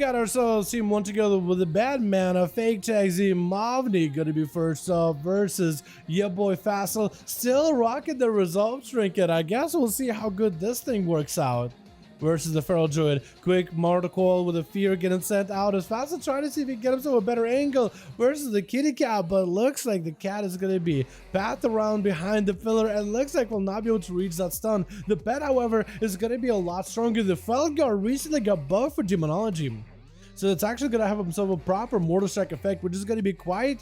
got ourselves team one together with the bad mana, Fake Taxi, Mavni gonna be first up versus your boy Fassel, still rocking the Resolve Trinket. I guess we'll see how good this thing works out. Versus the Feral Druid. Quick Marticle with a Fear getting sent out as fast as trying to see if he can get himself a better angle versus the Kitty Cat, but looks like the cat is going to be pathed around behind the pillar and looks like we'll not be able to reach that stun. The pet, however, is going to be a lot stronger. The Felgar recently got buffed for Demonology, so it's actually going to have himself a proper Mortal Strike effect, which is going to be quite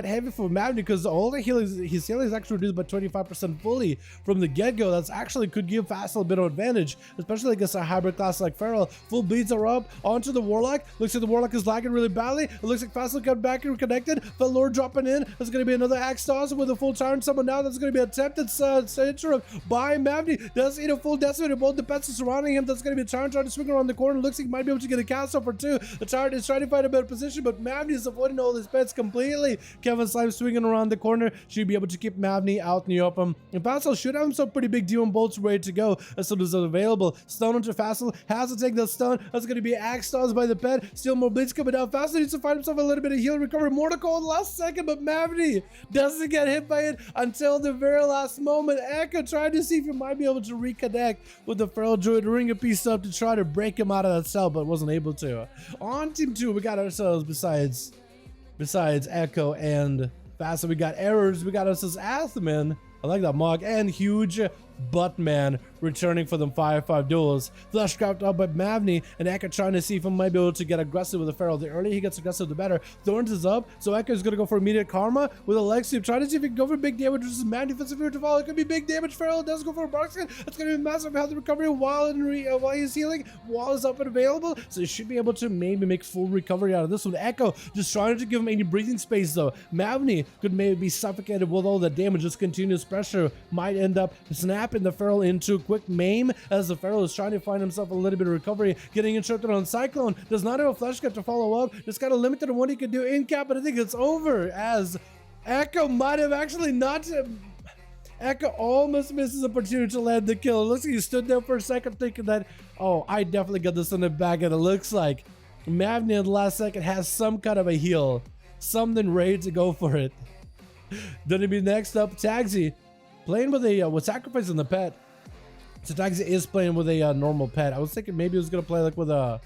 heavy for Mavni because all the healing, his healing is actually reduced by 25% fully from the get-go. That's actually could give Fassel a bit of advantage, especially against a hybrid class like Feral. Full bleeds are up onto the Warlock. Looks like the Warlock is lagging really badly. It looks like Fassel got back and reconnected. Felor dropping in. There's going to be another Axe Toss with a full Tyrant summon now. That's going to be attempted interrupt by Mavni. Does eat a full Decimate. Both the pets are surrounding him. That's going to be a Tyrant trying to swing around the corner. Looks like he might be able to get a cast off for two. The Tyrant is trying to find a better position, but Mavni is avoiding all his pets completely. Kevin Slime swinging around the corner should be able to keep Mavni out in the open. And Fassel should have himself pretty big Demon Bolts ready to go as soon as they're available. Stun onto Fassel, has to take the stun. That's going to be Axe Toss by the pet. Still more bleeds coming down. Fassel needs to find himself a little bit of heal recovery. Morticle in the last second, but Mavni doesn't get hit by it until the very last moment. Echo trying to see if he might be able to reconnect with the Feral Druid, ring a piece up to try to break him out of that cell, but wasn't able to. On team 2, we got ourselves besides Echo and Fassel, we got Errors, we got ourselves Athman, I like that mog, and Huge Buttman returning for them 5v5 duels. Flesh grabbed up by Mavni, and Echo trying to see if he might be able to get aggressive with the Feral. The earlier he gets aggressive, the better. Thorns is up, so Echo is going to go for immediate karma with a leg sweep, trying to see if he can go for big damage versus Mavni. Defensive to follow. It could be big damage. Feral does go for a box skin. It's going to be massive health recovery while he's healing. Wall is up and available, so he should be able to maybe make full recovery out of this one. Echo just trying to give him any breathing space though. Mavni could maybe be suffocated with all the damage. This continuous pressure might end up snapping the Feral into a quick maim as the Feral is trying to find himself a little bit of recovery, getting interrupted on Cyclone. Does not have a flash cut to follow up. Just got a limited on what he can do in cap, but I think it's over as Echo might have actually not. Echo almost misses the opportunity to land the kill. It looks like he stood there for a second thinking that, oh, I definitely got this in the bag, and it looks like Mavni in the last second has some kind of a heal, something ready to go for it. Then it'd be next up Taxi, playing with sacrificing the pet. So Taxi is playing with a normal pet. I was thinking maybe he was gonna play like with a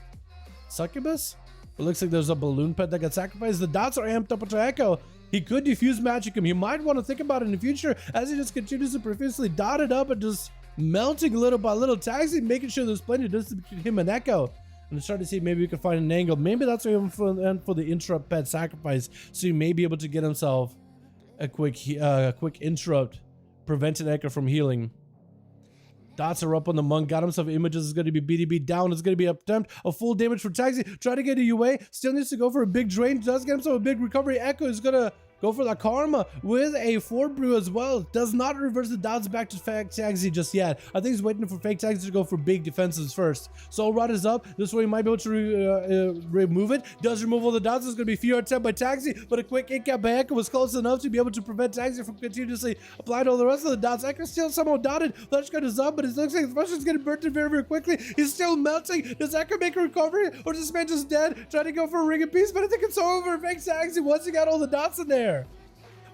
succubus. It looks like there's a balloon pet that got sacrificed. The dots are amped up into Echo. He could diffuse Magicum. You might want to think about it in the future as he just continues to profusely dot it up and just melting little by little. Taxi making sure there's plenty of distance between him and Echo. And trying to see if maybe we can find an angle. Maybe that's even for the interrupt pet sacrifice, so he may be able to get himself a quick interrupt, preventing Echo from healing. Dots are up on the monk, got himself images, is going to be BDB down, it's going to be attempt a full damage for Taxi, try to get a UA, still needs to go for a big drain, does get himself a big recovery. Echo is going to go for the karma with a Fort Brew as well. Does not reverse the dots back to Fake Taxi just yet. I think he's waiting for Fake Taxi to go for big defenses first. Soul Rod is up. This way he might be able to remove it. Does remove all the dots. It's going to be fear attempt by Taxi, but a quick in-cap by Echo was close enough to be able to prevent Taxi from continuously applying all the rest of the dots. Echo still somehow dotted. Flash gun is up, but it looks like the flash is getting burnt very, very quickly. He's still melting. Does Echo make a recovery, or is this man just dead? Trying to go for a ring of peace, but I think it's over. Fake Taxi once he got all the dots in there.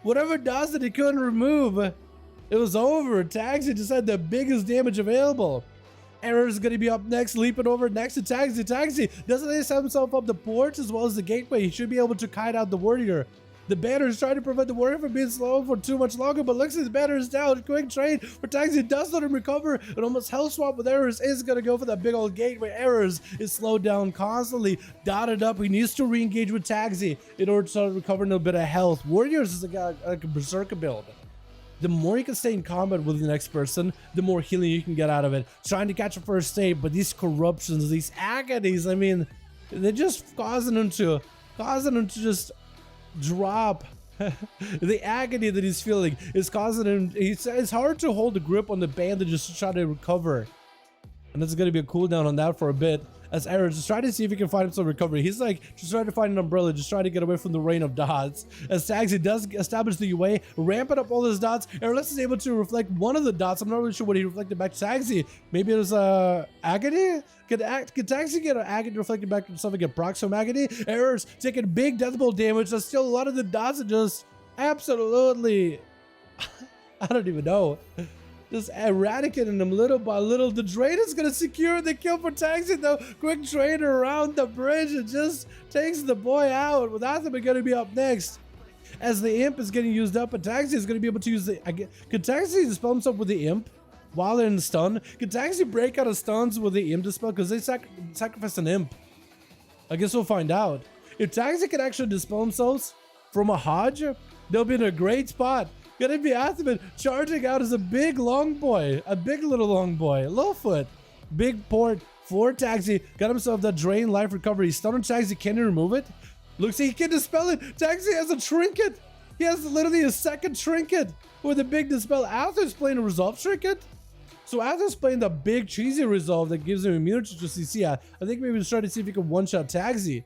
Whatever dots that he couldn't remove, it was over. Taxi just had the biggest damage available. Error is going to be up next, leaping over next to Taxi. Taxi doesn't he set himself up the porch as well as the gateway? He should be able to kite out the warrior. The banner is trying to prevent the warrior from being slow for too much longer, but looks like the banner is down. Quick trade for Taxi does let him recover. An almost hell swap with Errors is going to go for that big old gateway. Errors is slowed down constantly, dotted up. He needs to re-engage with Taxi in order to start recovering a bit of health. Warriors is like a berserker build. The more you can stay in combat with the next person, the more healing you can get out of it. Trying to catch a first save, but these corruptions, these agonies, I mean, they're just causing him to just drop. The agony that he's feeling is causing him. It's hard to hold the grip on the bandage just to try to recover. And there's going to be a cooldown on that for a bit. As Error just trying to see if he can find some recovery. He's like, just trying to find an umbrella, just trying to get away from the rain of dots. As Taxi does establish the UA, ramping up all his dots. Errorless is able to reflect one of the dots. I'm not really sure what he reflected back to Taxi. Maybe it was Agony? Could Taxi get an Agony reflected back to himself and get procs from Agony? Error's taking big death bolt damage. There's still a lot of the dots are just absolutely... I don't even know. Just eradicating them little by little. The Drain is going to secure the kill for Taxi though. Quick Drain around the bridge and just takes the boy out. With Athame going to be up next. As the Imp is getting used up, and Taxi is going to be able to use the... Could Taxi dispel himself with the Imp while they're in stun? Could Taxi break out of stuns with the Imp dispel? Because they sacrificed an Imp. I guess we'll find out. If Taxi can actually dispel themselves from a Hodge, they'll be in a great spot. Gonna be Athame charging out as a big long boy. A big little long boy. Lowfoot. Big port for Taxi. Got himself that Drain life recovery. Stun on Taxi. Can he remove it? Looks like he can dispel it. Taxi has a trinket. He has literally a second trinket with a big dispel. Atheme's playing a resolve trinket. So Atheme's playing the big cheesy resolve that gives him immunity to CC. I think maybe he's trying to see if he can one-shot Taxi.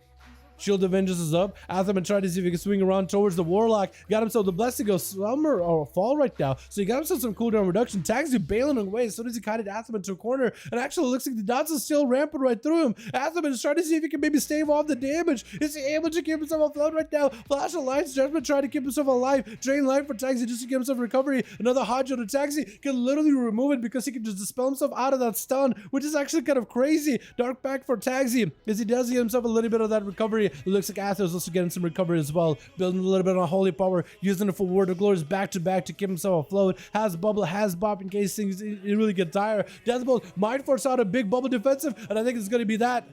Shield of Vengeance is up. Athame tried to see if he can swing around towards the Warlock. Got himself the Blessing go slumber or fall right now. So he got himself some cooldown reduction. Taxi bailing away as soon as he kited Athame into a corner. And actually it looks like the dots are still ramping right through him. Athame is trying to see if he can maybe stave off the damage. Is he able to keep himself afloat right now? Flash of Light's Judgment trying to keep himself alive. Drain life for Taxi just to give himself recovery. Another Hodge on the Taxi can literally remove it because he can just dispel himself out of that stun, which is actually kind of crazy. Dark Pact for Taxi as he does get himself a little bit of that recovery. It looks like Athame also getting some recovery as well, building a little bit on holy power, using it for Word of Glories back to back to keep himself afloat. Has bubble, has bop in case things really get tired. Deathbolt might force out a big bubble defensive, and I think it's going to be that.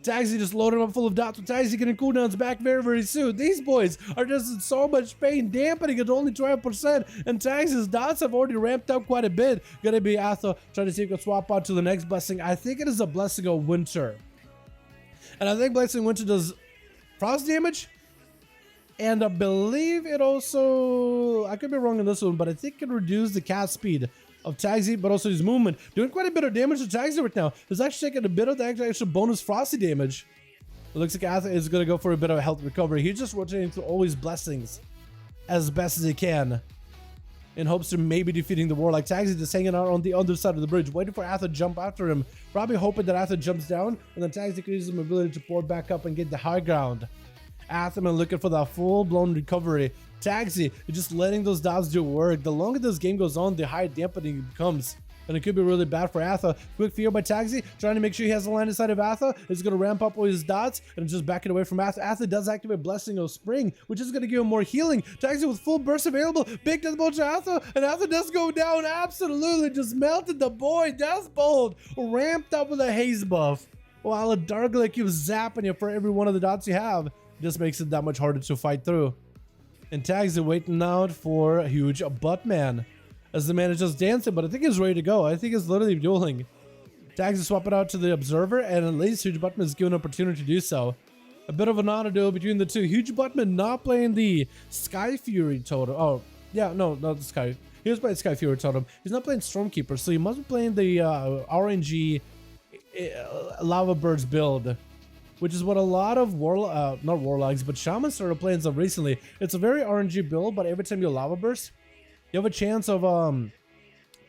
Taxi just loading him up full of dots with Taxi getting cooldowns back very, very soon. These boys are just in so much pain, dampening it to only 12%, and Taxi's dots have already ramped up quite a bit. Gonna be Athame trying to see if he can swap out to the next blessing. I think it is a Blessing of Winter. And I think Blessing of Winter does frost damage, and I believe it also, I could be wrong on this one, but I think it can reduce the cast speed of Taxi, but also his movement, doing quite a bit of damage to Taxi right now. It's actually taking a bit of the extra bonus frosty damage. It looks like Athame is going to go for a bit of a health recovery. He's just rotating through all his blessings as best as he can in hopes of maybe defeating the Warlock. Taxi just hanging out on the other side of the bridge, waiting for Athame to jump after him, probably hoping that Athame jumps down, and then Taxi can use his ability to pour back up and get the high ground. Athame looking for that full-blown recovery. Taxi is just letting those dots do work. The longer this game goes on, the higher dampening it becomes. And it could be really bad for Athame. Quick fear by Taxi, trying to make sure he has the line inside of Athame. It's going to ramp up all his dots and just backing away from Athame. Athame does activate Blessing of Spring, which is going to give him more healing. Taxi with full burst available. Big Death Bolt to Athame, and Athame does go down. Absolutely just melted the boy. Death Bolt ramped up with a haze buff. While a Dark Glare keeps zapping you for every one of the dots you have. Just makes it that much harder to fight through. And Tags are waiting out for a huge Buttman. As the man is just dancing, but I think he's ready to go. I think he's literally dueling. Tags is swapping out to the Observer, and at least Huge Buttman is given an opportunity to do so. A bit of an honor duel between the two. Huge Buttman not playing the Sky Fury totem. Oh, yeah, no, not the Sky. He was playing Sky Fury totem. He's not playing Stormkeeper, so he must be playing the RNG Lava Birds build, which is what a lot of not Warlocks, but Shamans started playing so recently. It's a very RNG build, but every time you Lava Burst, you have a chance of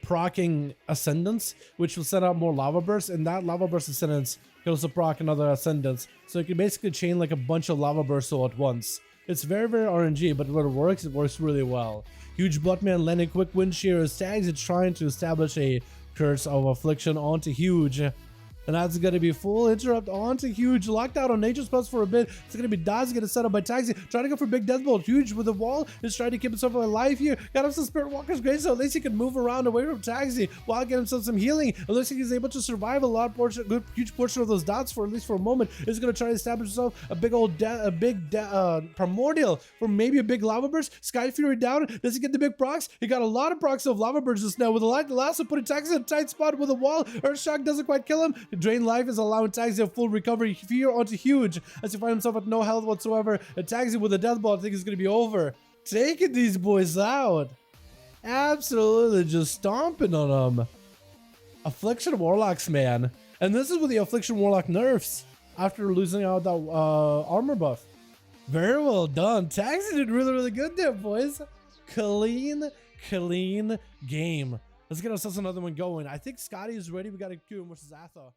proccing Ascendance, which will send out more Lava Bursts, and that Lava Burst Ascendance can also proc another Ascendance. So you can basically chain like a bunch of Lava Bursts all at once. It's very, very RNG, but when it works really well. Huge Bloodman landing quick wind shear as Tags is trying to establish a Curse of Affliction onto Huge. And that's going to be full interrupt onto Huge. Locked out on Nature's Plus for a bit. It's going to be Daz getting set up by Taxi. Trying to go for Big Death Bolt. Huge with the wall. Is trying to keep himself alive here. Got him some Spirit Walker's Grace, so at least he can move around away from Taxi while getting himself some healing. It looks like he's able to survive a huge portion of those dots for at least for a moment. He's going to try to establish himself a big old Primordial for maybe a big Lava Burst. Sky Fury down. Does he get the big procs? He got a lot of procs of Lava Bursts just now. With the light, the last one putting Taxi in a tight spot with a wall. Earthshock doesn't quite kill him. Drain life is allowing Taxi a full recovery. Fear onto Huge as he finds himself with no health whatsoever. And Taxi with a Death Ball, I think it's going to be over. Taking these boys out. Absolutely just stomping on them. Affliction Warlocks, man. And this is with the Affliction Warlock nerfs after losing out that armor buff. Very well done. Taxi did really, really good there, boys. Clean game. Let's get ourselves another one going. I think Scotty is ready. We got to Q him versus Atha.